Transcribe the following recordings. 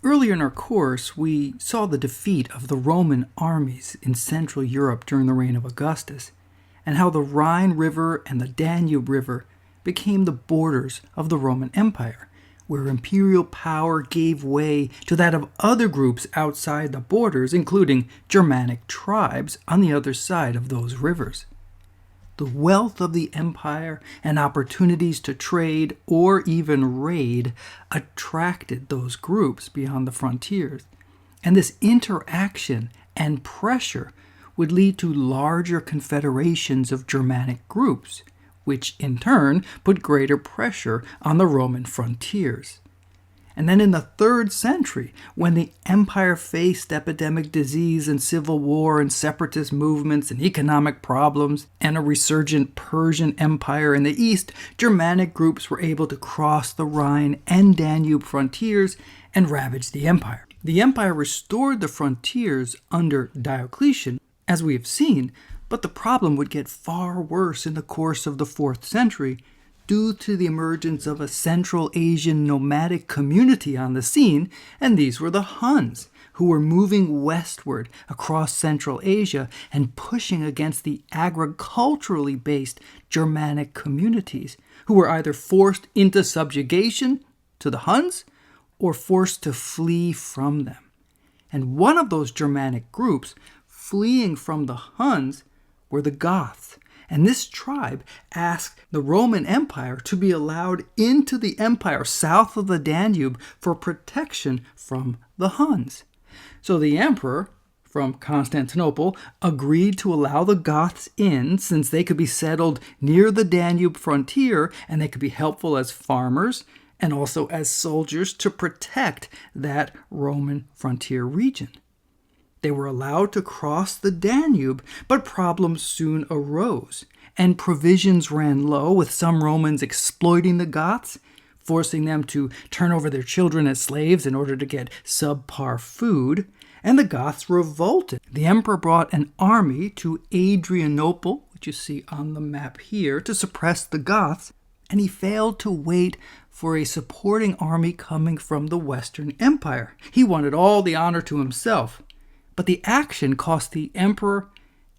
Earlier in our course, we saw the defeat of the Roman armies in Central Europe during the reign of Augustus, and how the Rhine River and the Danube River became the borders of the Roman Empire, where imperial power gave way to that of other groups outside the borders, including Germanic tribes on the other side of those rivers. The wealth of the empire and opportunities to trade or even raid attracted those groups beyond the frontiers. And this interaction and pressure would lead to larger confederations of Germanic groups, which in turn put greater pressure on the Roman frontiers. And then in the 3rd century, when the empire faced epidemic disease and civil war and separatist movements and economic problems and a resurgent Persian empire in the east, Germanic groups were able to cross the Rhine and Danube frontiers and ravage the empire. The empire restored the frontiers under Diocletian, as we have seen, but the problem would get far worse in the course of the 4th century, due to the emergence of a Central Asian nomadic community on the scene, and these were the Huns, who were moving westward across Central Asia and pushing against the agriculturally based Germanic communities, who were either forced into subjugation to the Huns or forced to flee from them. And one of those Germanic groups fleeing from the Huns were the Goths. And this tribe asked the Roman Empire to be allowed into the empire south of the Danube for protection from the Huns. So the emperor from Constantinople agreed to allow the Goths in, since they could be settled near the Danube frontier and they could be helpful as farmers and also as soldiers to protect that Roman frontier region. They were allowed to cross the Danube, but problems soon arose, and provisions ran low, with some Romans exploiting the Goths, forcing them to turn over their children as slaves in order to get subpar food, and the Goths revolted. The emperor brought an army to Adrianople, which you see on the map here, to suppress the Goths, and he failed to wait for a supporting army coming from the Western Empire. He wanted all the honor to himself. But the action cost the emperor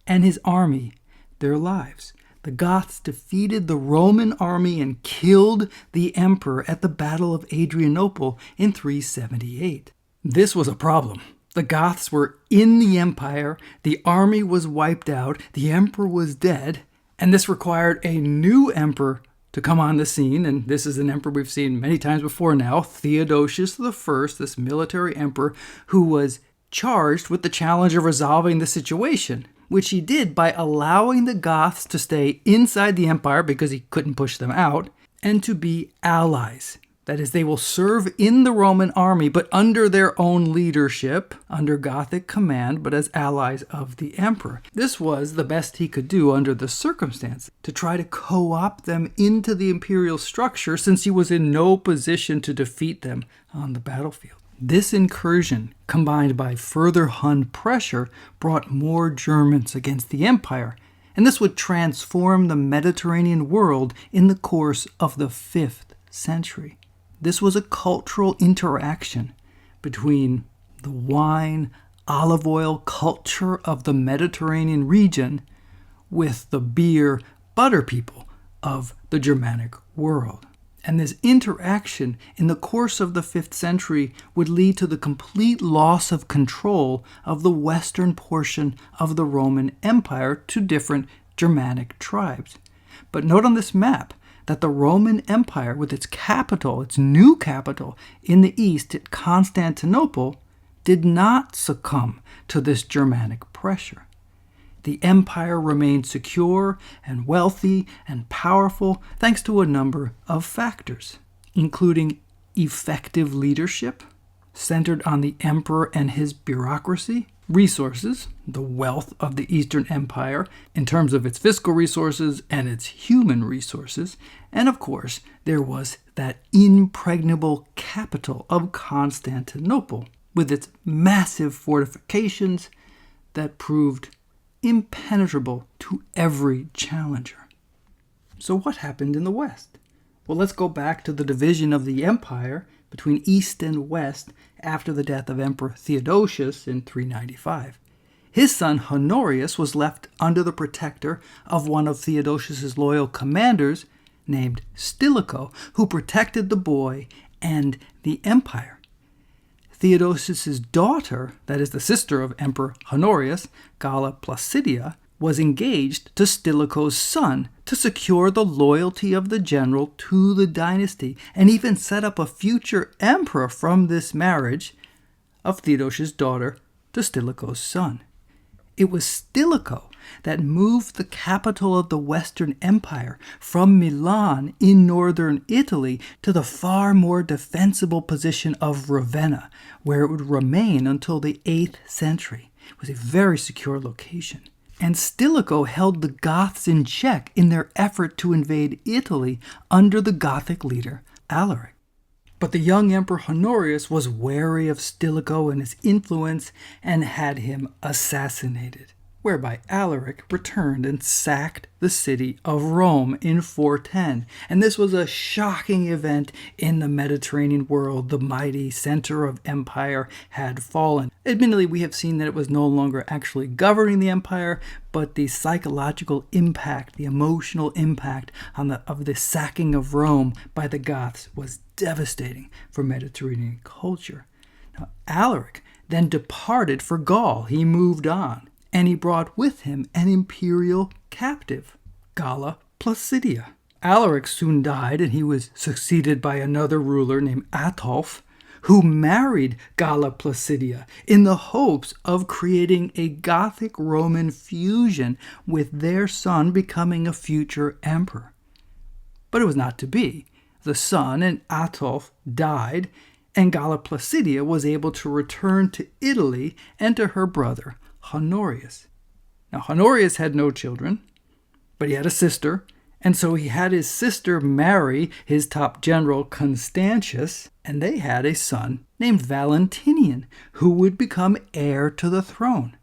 and his army their lives. The Goths defeated the Roman army and killed the emperor at the Battle of Adrianople in 378. This was a problem. The Goths were in the empire, the army was wiped out, the emperor was dead, and this required a new emperor to come on the scene, and this is an emperor we've seen many times before now, Theodosius I, this military emperor who was charged with the challenge of resolving the situation, which he did by allowing the Goths to stay inside the empire because he couldn't push them out, and to be allies. That is, they will serve in the Roman army, but under their own leadership, under Gothic command, but as allies of the emperor. This was the best he could do under the circumstances, to try to co-opt them into the imperial structure, since he was in no position to defeat them on the battlefield. This incursion, combined by further Hun pressure, brought more Germans against the empire, and this would transform the Mediterranean world in the course of the 5th century. This was a cultural interaction between the wine, olive oil culture of the Mediterranean region with the beer, butter people of the Germanic world. And this interaction in the course of the 5th century would lead to the complete loss of control of the western portion of the Roman Empire to different Germanic tribes. But note on this map that the Roman Empire, with its capital, its new capital in the east at Constantinople, did not succumb to this Germanic pressure. The empire remained secure and wealthy and powerful thanks to a number of factors, including effective leadership centered on the emperor and his bureaucracy, resources, the wealth of the Eastern Empire in terms of its fiscal resources and its human resources, and of course, there was that impregnable capital of Constantinople with its massive fortifications that proved impenetrable to every challenger. So what happened in the West? Well, let's go back to the division of the empire between East and West after the death of Emperor Theodosius in 395. His son Honorius was left under the protector of one of Theodosius's loyal commanders named Stilicho, who protected the boy and the empire. Theodosius's daughter, that is the sister of Emperor Honorius, Galla Placidia, was engaged to Stilicho's son to secure the loyalty of the general to the dynasty, and even set up a future emperor from this marriage of Theodosius' daughter to Stilicho's son. It was Stilicho that moved the capital of the Western Empire from Milan in northern Italy to the far more defensible position of Ravenna, where it would remain until the 8th century. It was a very secure location. And Stilicho held the Goths in check in their effort to invade Italy under the Gothic leader Alaric. But the young Emperor Honorius was wary of Stilicho and his influence and had him assassinated, whereby Alaric returned and sacked the city of Rome in 410. And this was a shocking event in the Mediterranean world. The mighty center of empire had fallen. Admittedly, we have seen that it was no longer actually governing the empire, but the psychological impact, the emotional impact of the sacking of Rome by the Goths was devastating for Mediterranean culture. Now, Alaric then departed for Gaul. He moved on. And he brought with him an imperial captive, Galla Placidia. Alaric soon died, and he was succeeded by another ruler named Ataulf, who married Galla Placidia in the hopes of creating a Gothic Roman fusion with their son becoming a future emperor. But it was not to be. The son and Ataulf died, and Galla Placidia was able to return to Italy and to her brother, Honorius. Now, Honorius had no children, but he had a sister, and so he had his sister marry his top general, Constantius, and they had a son named Valentinian, who would become heir to the throne.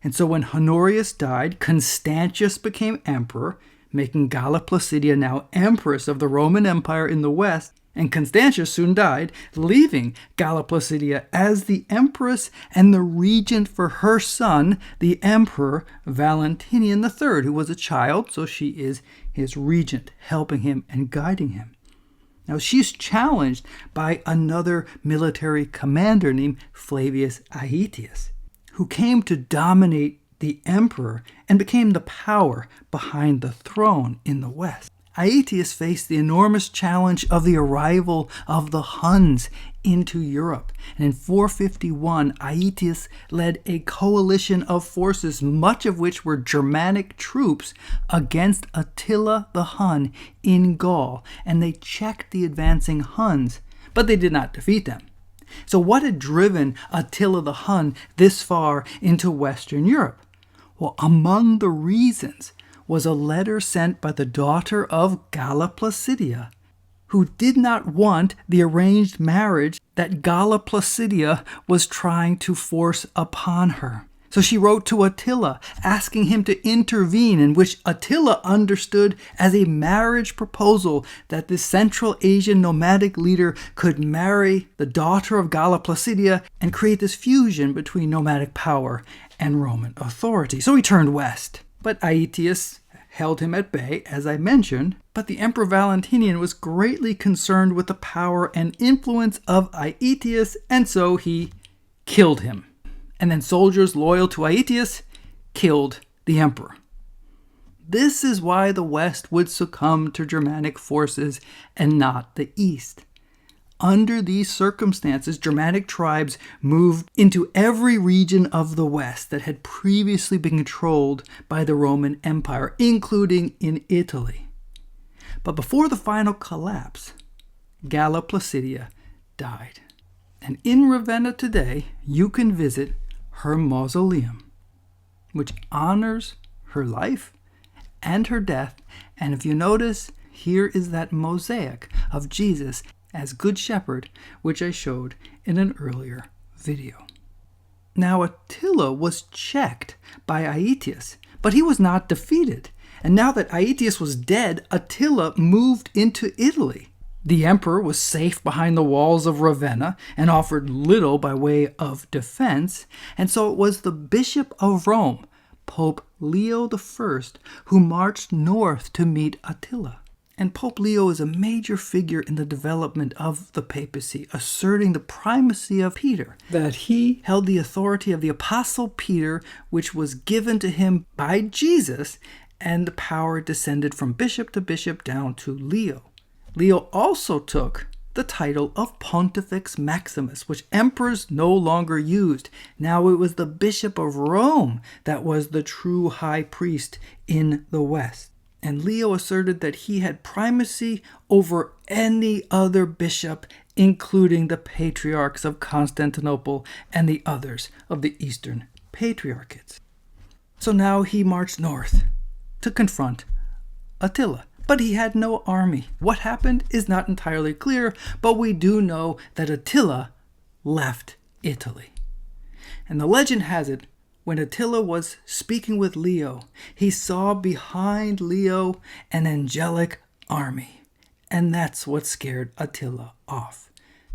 And so when Honorius died, Constantius became emperor, making Galla Placidia now empress of the Roman Empire in the west, and Constantius soon died, leaving Galla Placidia as the empress and the regent for her son, the emperor Valentinian III, who was a child, so she is his regent, helping him and guiding him. Now she's challenged by another military commander named Flavius Aetius, who came to dominate the emperor and became the power behind the throne in the west. Aetius faced the enormous challenge of the arrival of the Huns into Europe. And in 451, Aetius led a coalition of forces, much of which were Germanic troops, against Attila the Hun in Gaul. And they checked the advancing Huns, but they did not defeat them. So what had driven Attila the Hun this far into Western Europe? Well, among the reasons was a letter sent by the daughter of Galla Placidia, who did not want the arranged marriage that Galla Placidia was trying to force upon her. So she wrote to Attila, asking him to intervene, in which Attila understood as a marriage proposal that this Central Asian nomadic leader could marry the daughter of Galla Placidia and create this fusion between nomadic power and Roman authority. So he turned west. But Aetius held him at bay, as I mentioned, but the Emperor Valentinian was greatly concerned with the power and influence of Aetius, and so he killed him. And then soldiers loyal to Aetius killed the emperor. This is why the West would succumb to Germanic forces and not the East. Under these circumstances, Germanic tribes moved into every region of the West that had previously been controlled by the Roman Empire, including in Italy. But before the final collapse, Galla Placidia died. And in Ravenna today, you can visit her mausoleum, which honors her life and her death. And if you notice, here is that mosaic of Jesus as Good Shepherd, which I showed in an earlier video. Now Attila was checked by Aetius, but he was not defeated. And now that Aetius was dead, Attila moved into Italy. The emperor was safe behind the walls of Ravenna and offered little by way of defense, and so it was the Bishop of Rome, Pope Leo I, who marched north to meet Attila. And Pope Leo is a major figure in the development of the papacy, asserting the primacy of Peter, that he held the authority of the Apostle Peter, which was given to him by Jesus, and the power descended from bishop to bishop down to Leo. Leo also took the title of Pontifex Maximus, which emperors no longer used. Now it was the Bishop of Rome that was the true high priest in the West. And Leo asserted that he had primacy over any other bishop, including the patriarchs of Constantinople and the others of the Eastern Patriarchates. So now he marched north to confront Attila. But he had no army. What happened is not entirely clear, but we do know that Attila left Italy. And the legend has it, when Attila was speaking with Leo, he saw behind Leo an angelic army. And that's what scared Attila off.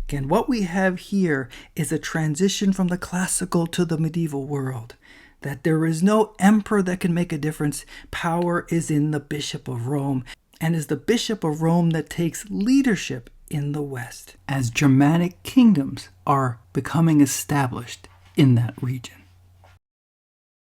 Again, what we have here is a transition from the classical to the medieval world. That there is no emperor that can make a difference. Power is in the Bishop of Rome, and is the Bishop of Rome that takes leadership in the West, as Germanic kingdoms are becoming established in that region.